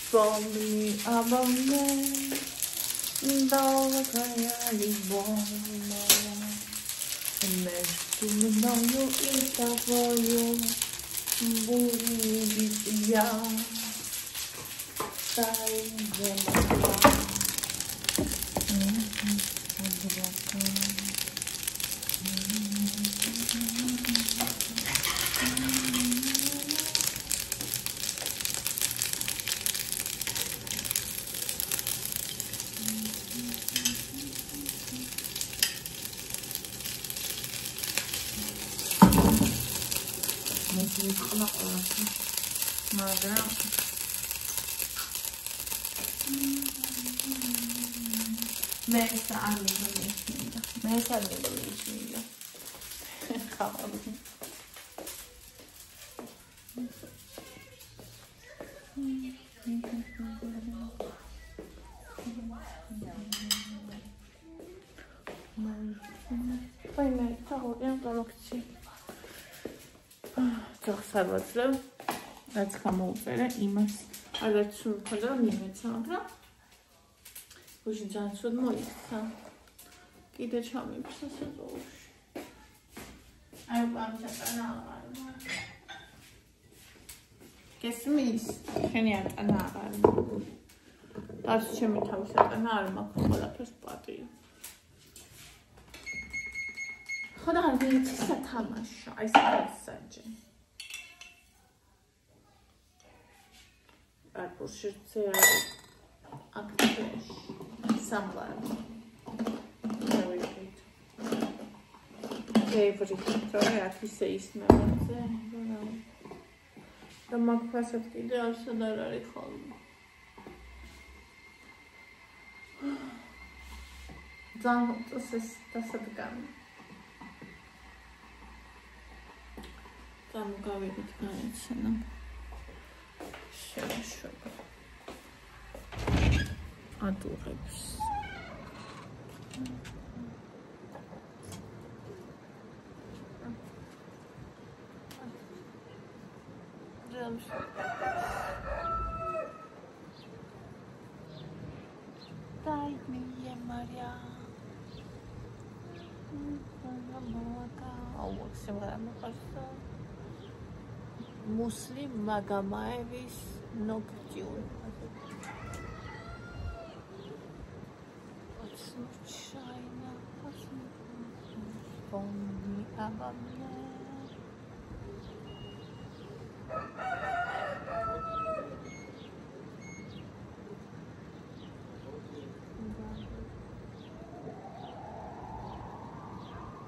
Spomni обо мне, долгая любовь. Между мною и тобою будет я. მაგრამ მე სამი ხავი Păi mai stau, eu am loc-ți. Sărvățlău, dați cam o fere, imas. Arăți sunt pădă, nimeți, მაგრამ uși ძალიან მოიქცა. კიდე ჩამიფრსა სეზონში. აი ამ ჩატანა. გესმის? შენი ატანა აღარ. დაც ჩემი თავის ატანა არ მაქვს ყველაფერს პატიო. ხოდა არ ვიცი სათამაშო, აი საერთოდ. Arpurșirțe acteș samlar. Favorite, care ar fi să ismemeze. Dar m-a pasat ideea să dar are calm. Dar to se stasatgam. Tam gavit განეცენა. Შეშობა. ატურებს. Дай мне Мария. Muslim Magamaevis Nocturne. Случайно вспомни обо мне.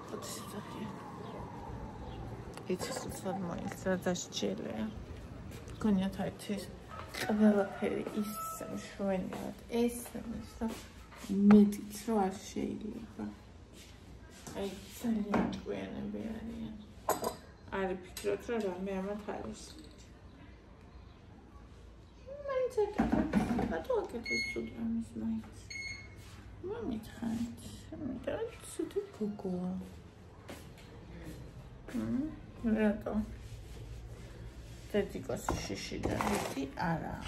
Вот сюда. It's нормально, это щелия. Конец айтис. ყველაფერი ისე მშვენივრად ესმის და მეტიც რო არ შეიძლება. აი ძალიან ჭკვიანები არიან. არ ფიქრობთ რომ რამე ამათ არის. მაინც აკეთებ. ბატო აკეთებ სუდრამის მაინც. მომითხარით. მე ცუდი გოგოა. რატო? Tăticos și de aici ara.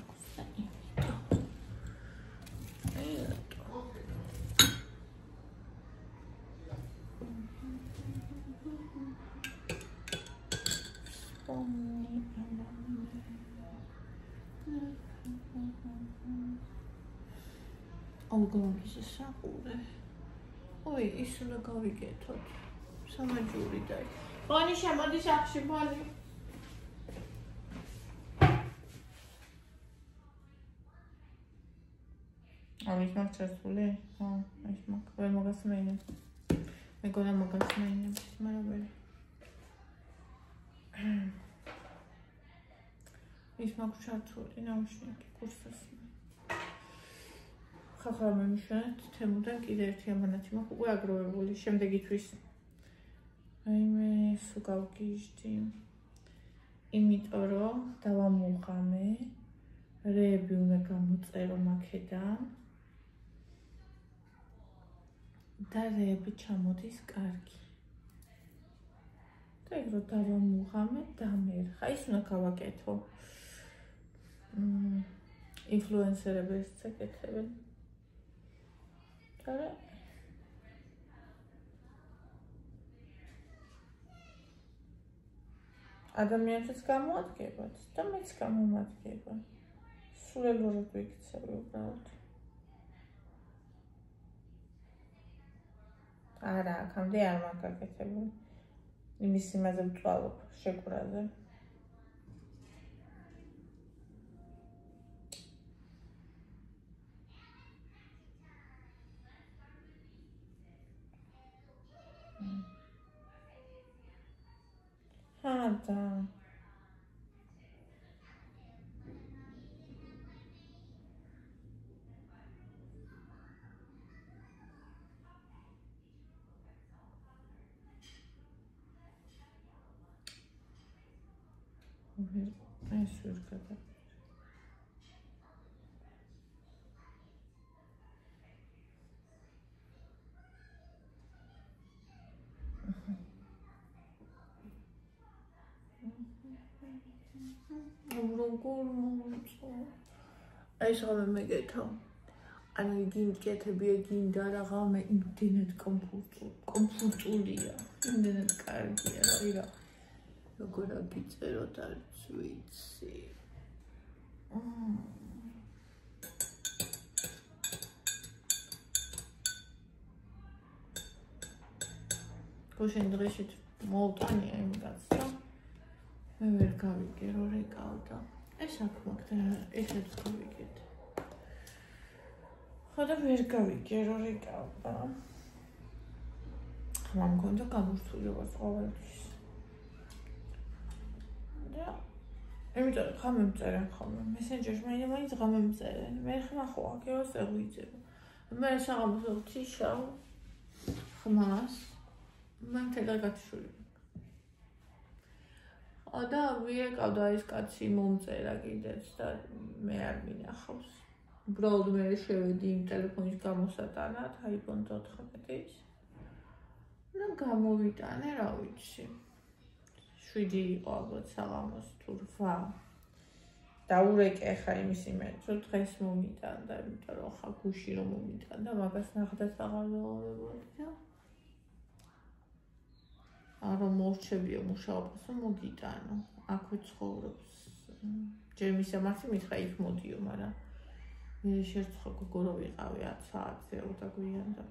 Olgomis sapure. Oi, isso não cavigetot. Samajuri dai. Pani შემოდი სახში ბალი. Aici m-am trăsule. Aici m-am că mă găsă mâine. Me gona mă găsă mâine. Mă răbăi. Aici m-am trăsule. N-am știut că cursă să ხახარ მომიშვენეთ თემუდან კიდე ერთი ამანათი მაქვს უკვე აგროვებული შემდეგთვის აი მე სულ გავგიჟდი იმიტომ რომ დავამუღამე რეები უნდა გამოწერო მაქედან და რეები ჩამოდის კარგი და ეგ რომ დავამუღამე დამერხა ის უნდა გავაკეთო ინფლუენსერები ეს ეკეთებენ. და ადამიანებს გამოადგებათ და მეც გამომადგება. სულელურად ვიქცევი უბრალოდ. არა, აქამდე არ მაგაკეთებული. იმის იმაზე ვწვალობ შეკვრაზე. და ეს ვერ გადა. აი შევამე მეგეთო. ანუ გინკეთებია გინდა რა ღამე იმდენად კომფორტულია. იმდენად კარგია რა. როგორ აგიწეროთ არც ვიცი. გუშინ დღეში მოვტანია იმ კაცს. მე ვერ გავიგე რო რეკავდა. ეს აქ მაგდა ესეც გავიგეთ. ხოდა ვერ გავიგე რო რეკავდა. ხმა მქონდა გამორთულება ყოველთვის. და იმიტომ რომ ხომ მწერენ ხოლმე მესენჯერში მაინც ხომ მწერენ. მე ხმა ხო აქევას ეღვიძებ. მე საღამოს ვთიშავ ხმას. მან თელეგათშული. და ვირეკავდა ეს კაცი მომწერა კიდეც და მე არ მინახავს. უბრალოდ მე შევედი იმ ტელეფონის გამოსატანად, iPhone 14-ის. და გამოვიტანე, რა ვიცი. 7 იყო ალბათ საღამოს თუ 8. დაურეკე ხა იმის იმედს, რომ დღეს მომიტანდა, იმიტომ რომ ხა გუში რომ მომიტანდა, მაგას ნახდაც აღარ ვეღებოდი. არა მორჩებია მუშაობას რომ მოგიტანო. აქვე ცხოვრობს. ჯერ მისამართი მითხრა იქ მოდიო, მაგრამ მე შერთხა გოგო რო ვიყავი 10 საათზე უდაგვიანდა.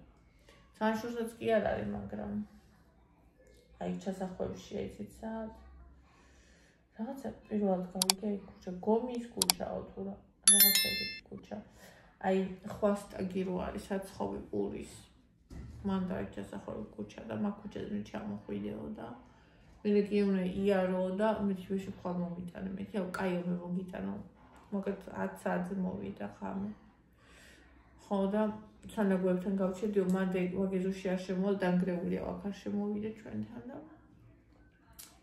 სანშურსაც კი არ არის, მაგრამ აი ჩასახვევში ეცით საათ. რაღაცა პირველად გავიგე იქ ქუჩა, გომის ქუჩაო თუ რაღაცა ეგეთი ქუჩა. აი ხვასტაგი რო არის საცხოვი პურის. მან დაიჭასახო ქუჩა და მაგ ქუჩაზე ჩამოხვიდეო და მე გიუნე იარო და მეთქეში ხვალ მომიტანე. მე თქო კაიო მომიტანო. მოგეთ 10 საათზე მოვიდა ხამე. ხო და სანაგვებთან გავჩერდიო, მანდე ვაგეზოში არ შემოვალ, დანგრეულია აქ არ შემოვიდა ჩვენთან და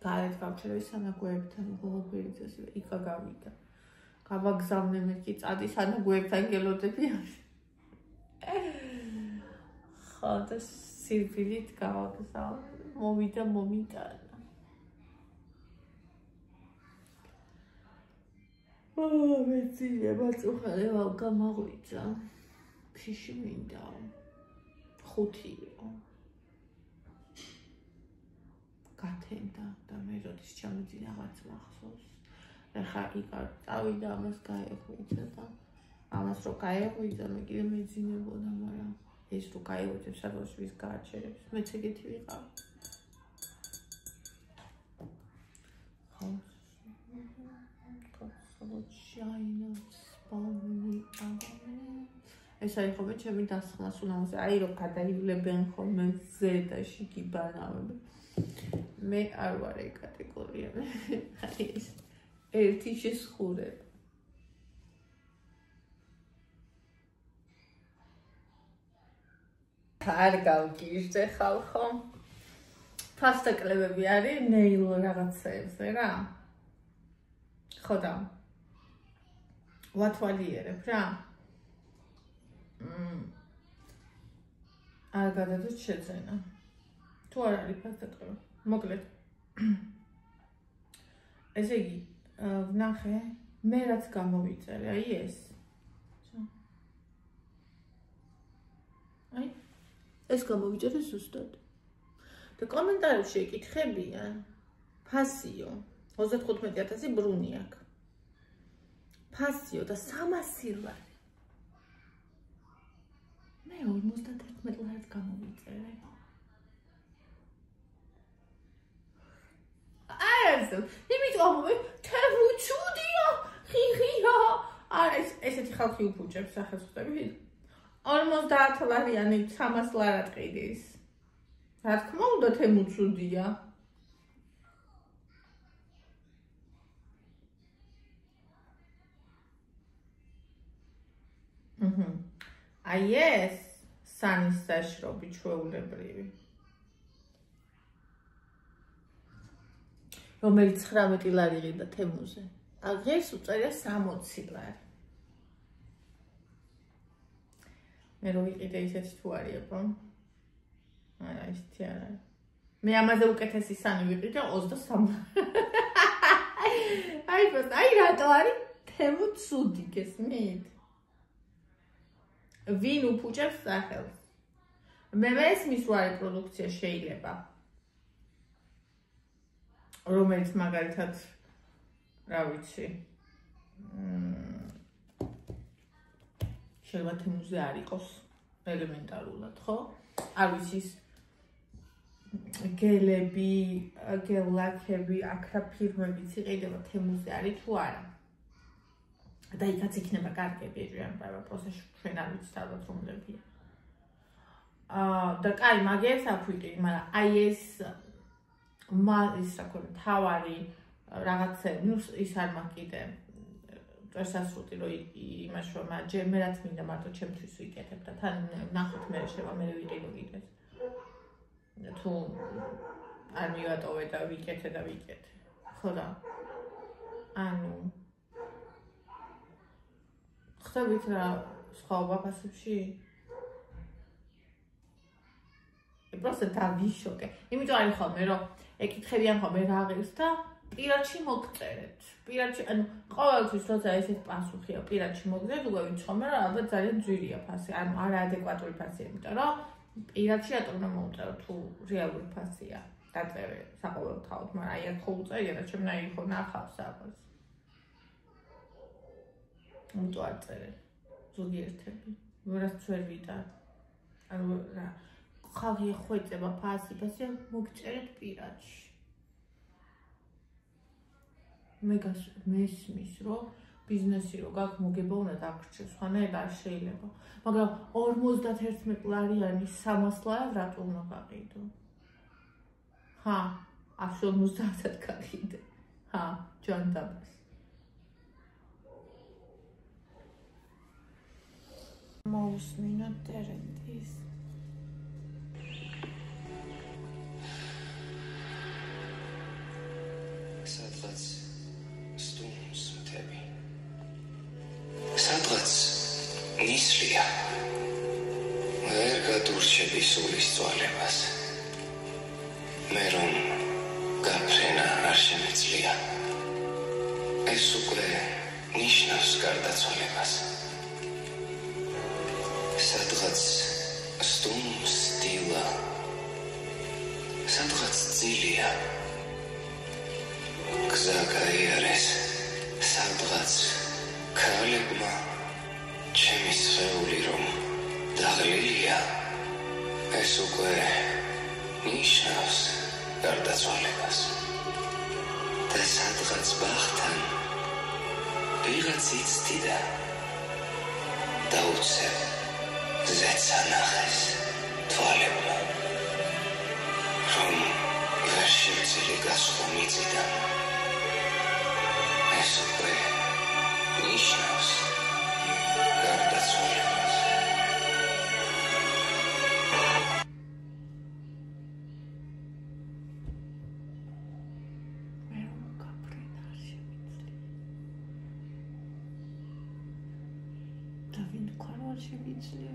გარეთ გავჩერდი სანაგვებთან ბოლობერიძეს იქა გავიდა. გავაგზავნე მე კი წადი სანაგვებთან გელოდები. ხო და სირბილით გავაგზავნე. მოვიდა მომიტანა. მეცია მაწუხარება გამაღვიძა. ფიში მინდა 5-იო. გათენდა და მე როდის ჩამოდი რაღაც მახსოვს. ეხა იქა წავიდა ამას გაეღვიძა და ამას რო გაეღვიძა მე კიდე მეძინებოდა, მაგრამ ეს რო გაეღვიძებს სადღაც ვის გააჩერებს. მეც ეგეთი ვიყავ. ხო ეს არის ხოლმე ჩემი დასხმა სუნამოზე. აი რომ გადაივლებენ ხოლმე ზედაში გიბანავები. მე არ ვარ ეგ კატეგორია. აი ეს ერთი შესხურება. არ გავგიჟდე ხალხო. ფასტაკლებები არის ნეილ რაღაცებზე რა. ხო და ვათვალიერებ რა. არ გადადოთ შეძენა. თუ არ არის ფასტაკლება. მოკლედ. ესე იგი, ვნახე, მე რაც გამოვიწერე, აი ეს. ეს გამოვიწერე ზუსტად. და კომენტარებში ეკითხებიან, ფასიო, 35,000 ბრუნი აქვს. ფასიო და 300 ლარი. მე 51 ლარს გამოვიწერე. ასე, იმიტომ თემუ ცუდია, ხიხია. არა, ესეთი ხალხი უფუჭებს სახელმწიფოები. 50 ლარიანი 300 ლარად ყიდის. რა თქმა უნდა, თემუ ცუდია. აი ეს სანის საშრობი ჩვეულებრივი. რომელიც 19 ლარი ღირდა თემუზე. აღეს უწერია 60 ლარი. მე რო ვიყიდე ისეთი თუ არისო. არა, ისეთი არ არის. მე ამაზე უკეთესი სანი ვიყიდე 23. აი რატო არის თემუ ცუდი გესმით? ვინ უფუჭებს სახელს? მე მესმის რა არის პროდუქცია შეიძლება. რომელიც მაგალითად რა ვიცი შეიძლება თემუზე არ იყოს ელემენტარულად, ხო? არ ვიცი გელები, გელაკები, აქა ფირმებიც იყიდება თემუზე არის თუ არა. და იქაც იქნება კარგები ეჭვიანება პროცესში ჩვენ არ ვიცით ალბათ რომლებია. და კაი, მაგერს აქვიყიდი, მაგრამ აი ეს ის რა ქვია, თავარი რაღაცა, ნუ ის არ მაქვს კიდე წესასრუტი რომ იმაში რომ მე რაც მინდა მარტო ჩემთვის ვიკეთებ და თან ნახოთ მე შევა მე ვიყიდო კიდე. თუ არ მივატოვე და ვიკეთე და ვიკეთე. ხო და ანუ ხდებით რა სხვაობა ფასებში? просто დავიშოკე. იმიტომ არის ხოლმე რომ ეკითხებიან ხოლმე რა ღირს და პირადში მოგწერეთ. პირადში, ანუ ყოველთვის როცა ესეთ პასუხია პირადში მოგწერეთ, უკვე ვიცხომ რომ ალბათ ძალიან ძვირია ფასი, ანუ არაადეკვატური ფასია, იმიტომ რომ პირადში რატომ უნდა მოვწერო თუ რეალური ფასია. დაწერე საყოველთაოდ, მაგრამ აი აქ ხო უწერია და ჩემნაირი ხო ნახავს აბას. უთო არ წერე. ზოგიერთები. ვერაც ვერ ვიტან. ანუ რა ხალხი ხვეწება ფასი მოგწერეთ პირადში. მე მესმის რომ ბიზნესი რო გაქვს მოგება უნდა დაგრჩეს, ხანე არ შეიძლება. მაგრამ 51 ლარიანი 300 ლარად რატო უნდა გაყიდო? ხა, 150-ად გაყიდე. ხა, ჯანდაბას. მოვსმინოთ ტერენტის. სადღაც სტუმს მთები. სადღაც ნისლია. ვერ გადურჩები სულის წვალებას. მე რომ გაფრენა არ შემეძლია. ეს უკვე ნიშნავს გარდაცვალებას. სადღაც სტუმს დილა. სადღაც ძილია. გზა გაიარეს, სადღაც ქალებმა ჩემი სხეული რომ დაღლილია, ეს უკვე ნიშნავს გარდაცვალებას. და სადღაც ბახთან ვიღაც იცდიდა დაუცებ ზეცა ნახეს თვალებმა, რომ ვერ შემცელი გასვლა მიწიდან. ეს უკვე ნიშნავს გარდაცვალებას. მე რომ გაფრენა არ შემიძლია. და ვინ თქვა რომ არ შემიძლია?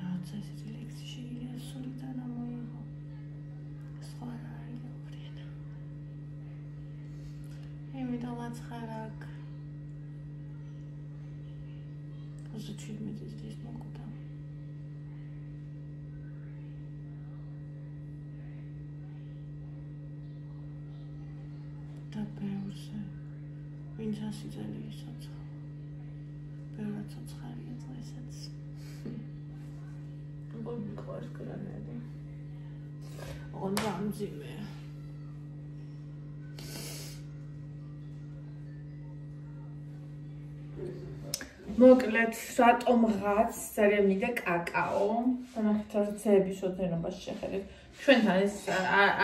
რაცა ესეთი ლექსი შეიძლება სულიდან ამოიღო. სხვა რა არის გაფრენა. იმიტომ აცხარაკ 17 წლის მოკვდა. მაინც 100 წელი საცხო. ბევრად საცხარია დღესაც. ოღონდ მიყვარს გრანადი. ოღონდ ამძიმეა. მოკლედ, რატომღაც ძალიან მინდა კაკაო. თანახმად ძეების ოდენობას შეხედეთ. ჩვენთან ეს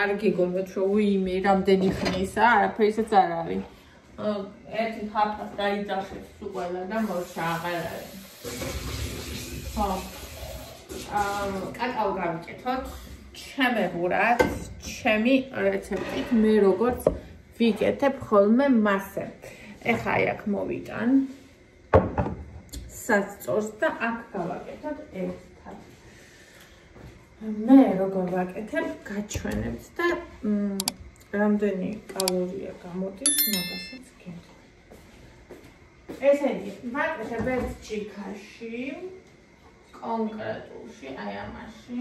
არ გიგონებთ, რომ ვიმე რამდენი ხნისა, არაფერისაც არ არის. ერთი ხაფას დაიძახეთ სულ ყველა და მოსა აღარ არის. ხო. კაკაო გავიკეთოთ. ჩემებურად, ჩემი რეცეპტით მე როგორც ვიკეთებ ხოლმე მასე. ეხა აი აქ მოვიტან სასწორს და აქ გავაკეთოთ ერთად. მე როგორ ვაკეთებ, გაჩვენებთ და რამდენი კალორია გამოდის, მაგასაც გეტყვი. ესენი ვაკეთებ ერთ ჭიქაში, კონკრეტულში, აი ამაში.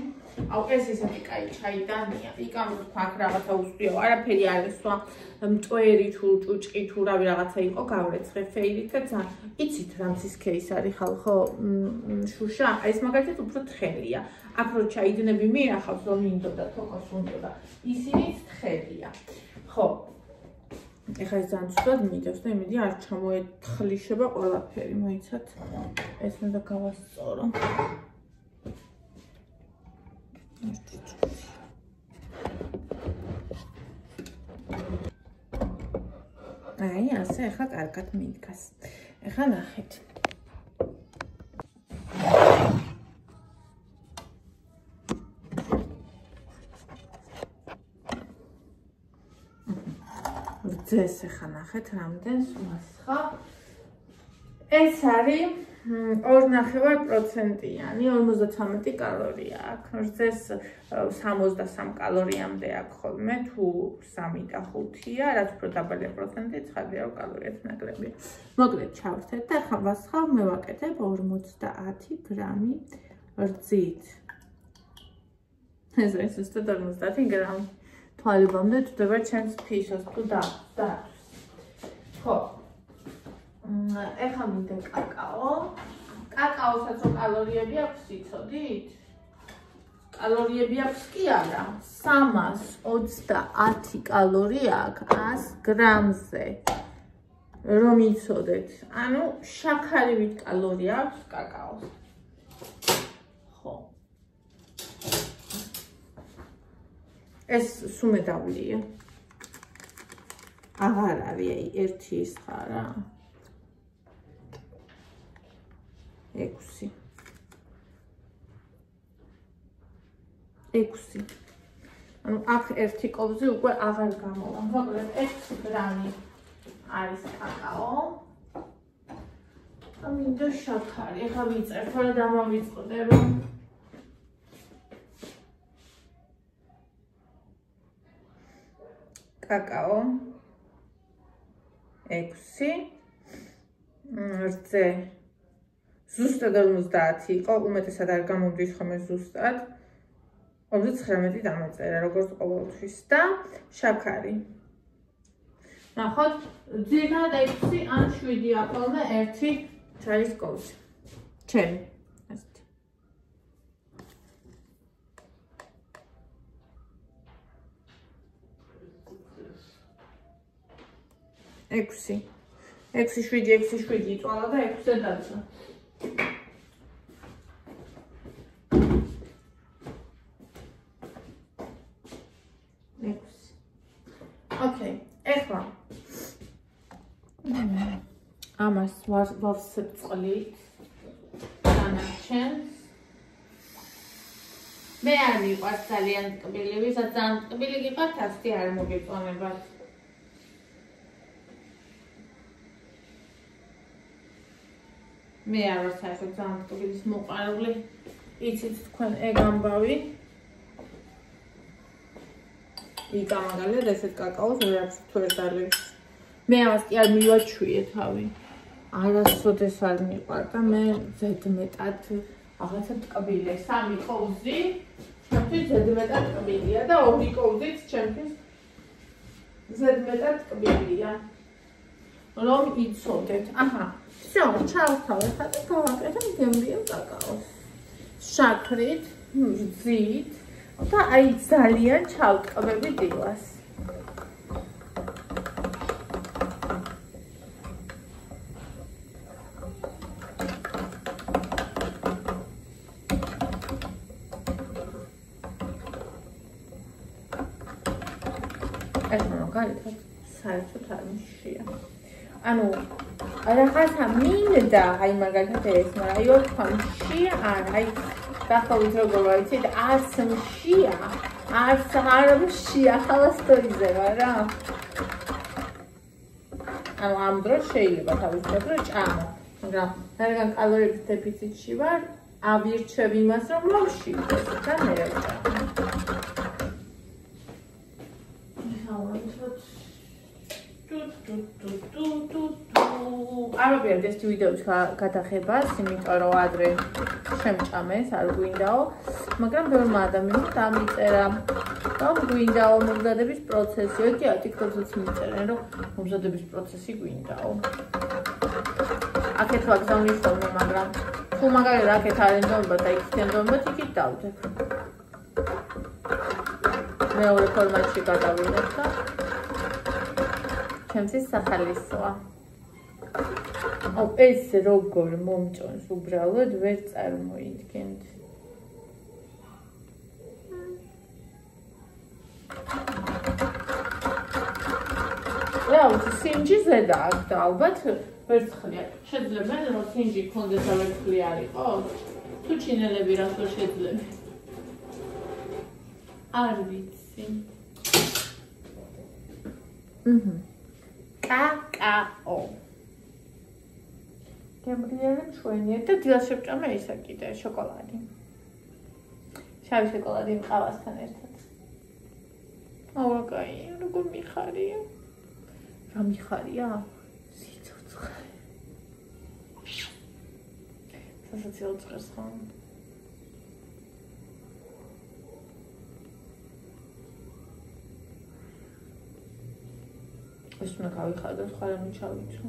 აუ ეს ისეთი კაი ჩაიდანია. იქამ თქვა რაღაცა უსწრიო, არაფერი არ ესვა. მტვერი თუ ჭუჭყი თუ რავი რაღაცა იყო გავრეცხე ფეირით და ძალიან იცით რამის кейს არის ხალხო შუშა აი ეს მაგალითად უფრო თხელია აქ რო ჩაიდნები მირახავს რომ მინდოდა თოკოს უნდოდა ისინიც თხელია ხო ეხლა ეს ძალიან ცუდად მიდევს და იმედი არ ჩამოეთხლიშება ყველაფერი მოიცათ ეს უნდა გავასწორო აი, ასე ახლა კარგად მიდგას. ახლა ნახეთ. ძეს ახლა ნახეთ რამდენს მასხა. ეს არის 2.5%-იანი 53 კალორია აქვს. ძეს 63 კალორიამდე აქვს ხოლმე თუ 3 და 5-ია, რაც უფრო დაბალი პროცენტი ცხადია რომ კალორიაც ნაკლებია. მოკლედ ჩავერთეთ და ახლა მასხა მე ვაკეთებ 50 გრამი რძით. ეს არის ზუსტად 50 გრამი. თვალებამდე თვდება ჩემს ფისოს თუ და. ხო. ეხლა მინდა კაკაო. კაკაოსაც რო კალორიები აქვს, იცოდით? კალორიები აქვს კი არა. 320 კალორია აქვს 100 გრამზე. რომ იცოდეთ. ანუ შაქარივით კალორია აქვს კაკაოს. ხო. ეს სუმედავლია. აღარ არის აი ერთი ის ხარა. 6. ანუ აქ ერთი კოვზი უკვე აღარ გამოვა. მოკლედ 6 გრამი არის კაკაო. ამინდა შაქარი. ახლა ვიწერ, ხოლმე დამავიწყდე რომ კაკაო 6 რძე ზუსტად 50 იყო, უმეტესად არ გამომდის ხოლმე ზუსტად. 39 დამეწერა, როგორც ყოველთვის და შაქარი. ნახოთ, ძირითადად 6 ან 7-ია ხოლმე ერთი ჩაის კოვზი. ჩემი. ასეთი. 6. 6-7 იწვალა და 6-ზე დაძრა. Okay, ეხლა ამას ვავსებ წყლით დანარჩენს მე არ მიყვარს ძალიან ტკბილი, ვისაც ძალიან ტკბილი გიყავთ, ასეთი არ მოგეწონებათ. მე არ ვარ საერთოდ ძალიან ტკბილის მოყვარული. იცით თქვენ ეგ ამბავი იკა მაგალითად ესეთ კაკაოს ვერ აქვს თვერდალებს. მე ამას კი არ მივაჩვიე თავი. არასოდეს არ მიყვარდა, მე ზედმეტად რაღაცა ტკბილია. 3 კოვზი ჩემთვის ზედმეტად ტკბილია და 2 კოვზიც ჩემთვის ზედმეტად ტკბილია. რომ იცოდეთ. აჰა, всё, ჩავთავე ხატი გავაკეთებ გემრიელ კაკაოს. შაქრით, ზით და აი ძალიან ჩავტყბები დილას. ეს მაგალითად საერთოდ არ მიშია. ანუ რაღაცა მინდა, აი მაგალითად ეს, მაგრამ აი ოთხი მშია არა, აი დაახლოებით როგორ ვიცით, არც მშია, არც არ მშია, ხალასტოიზე ვარ რა. ანუ ამ დროს შეიძლება თავისებურ ჭამო, მაგრამ რადგან კალორიების დეფიციტში ვარ, ავირჩევ იმას, რომ მოვშივდეს და მე ვჭამ. არ ვაპირებ ეს ვიდეოს გადახებას, იმიტომ რომ ადრე შემჭამეს, არ გვინდაო, მაგრამ ბევრმა ადამიანმა დამიწერა, რომ გვინდაო მომზადების პროცესი. ოკეი, TikTok-ზეც მიწერენ, რომ მომზადების პროცესი გვინდაო. აქეთ ვარ გზავნიშნულმა, მაგრამ თუ მაგალითად აქეთ არ ენდომება და იქით ენდომება, იქით დავდებ. მეორე ფორმატში გადავიდეთ და ჩემთვის სახალისოა. ეს როგორ მომწონს უბრალოდ ვერ წარმოიდგენთ. რა ვიცი, სინჯი ზედა აქვს და ალბათ ვერცხლია. შეძლება რომ სინჯი გქონდეს და ვერცხლი არ იყოს? თუ ჩინელები რას ვერ შეძლები? არ ვიცი. კაკაო. გემრიელი მშვენიერი და დილას შევჭამე ისა კიდე შოკოლადი. შავი შოკოლადი მყავასთან ერთად. აუ კაი, როგორ მიხარია? რა მიხარია? სიცოცხლე. სასაცილოცხლეს ხო? ეს უნდა გავიხადო, სხვა რამე ჩავიცო.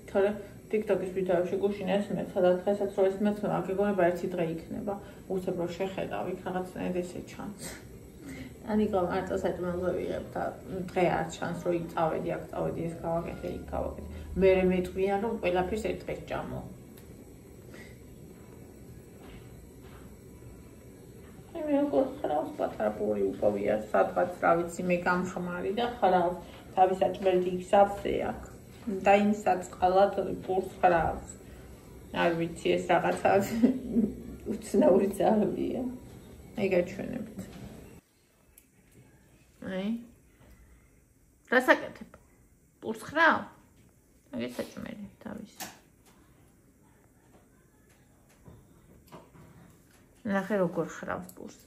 თორე TikTok-ის ვიდეოებში გუშინ ესმეთ, სადაც დღესაც რო ესმეთ, აგეგონება ერთი დღე იქნება. უცებ რო შეხედავ, იქ რაღაცნაირად ესე ჩანს. ანიკო მარტო საჭმელზე ვიღებ და დღე არ ჩანს, რომ იწავედი, აქ წავედი, ეს გავაკეთე, იქ გავაკეთე. მერე მეტყვიან, რომ ყველაფერს ერთ დღეს ჭამო. მე როგორ ხრავს პატარა პური უპოვია სადღაც რა ვიცი მე გამხმარი და ხრავს თავის საჭმელი იქსავსე აქ და იმ საწყალად პურს ხრავს არ ვიცი ეს რაღაცა უცნაური ძალია აი გაჩვენებთ აი რასაკეთებ პურს ხრავ აი საჭმელი თავის ნახე როგორ ხრავს პურს.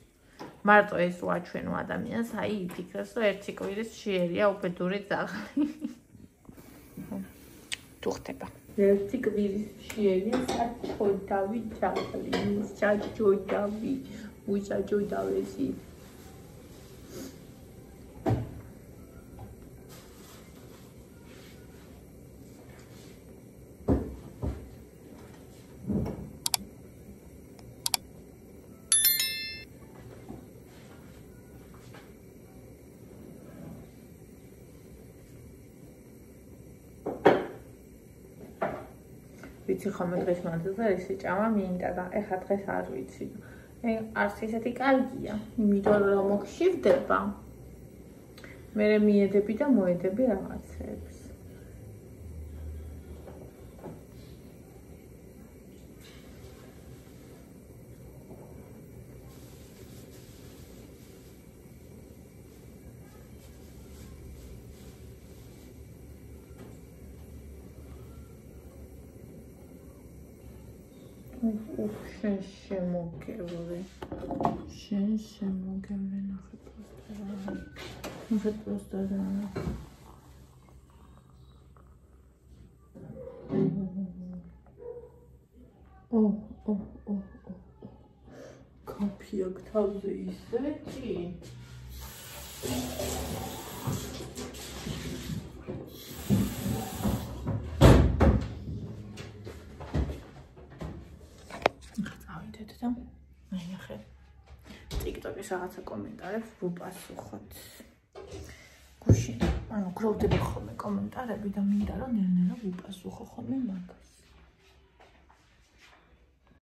მარტო ეს ვაჩვენო ადამიანს, აი იფიქრეს, რომ ერთი კვირის შეერია უბედური ძაღლი. თუ ხდება. ერთი კვირის შეერია საჭოდავი ძაღლი, საჭოდავი, უსაჭოდავესი. ვიცი ხომ დღეს მანძილზე ისი ჭამა მინდა და ეხლა დღეს არ ვიცი. არც ისეთი კარგია, იმიტომ რომ მოგშივდება. მე მიედები და მოედები რაღაცებს. შენ შემოგევლე ნახე პოსტერა კაფეა გთავზე ისეთი და ნახე. TikTok-ის რაღაცა კომენტარებს ვუპასუხოთ. გუშინ, გროვდება ხოლმე კომენტარები და მინდა რომ ნელ-ნელა ვუპასუხო ხოლმე მაგას.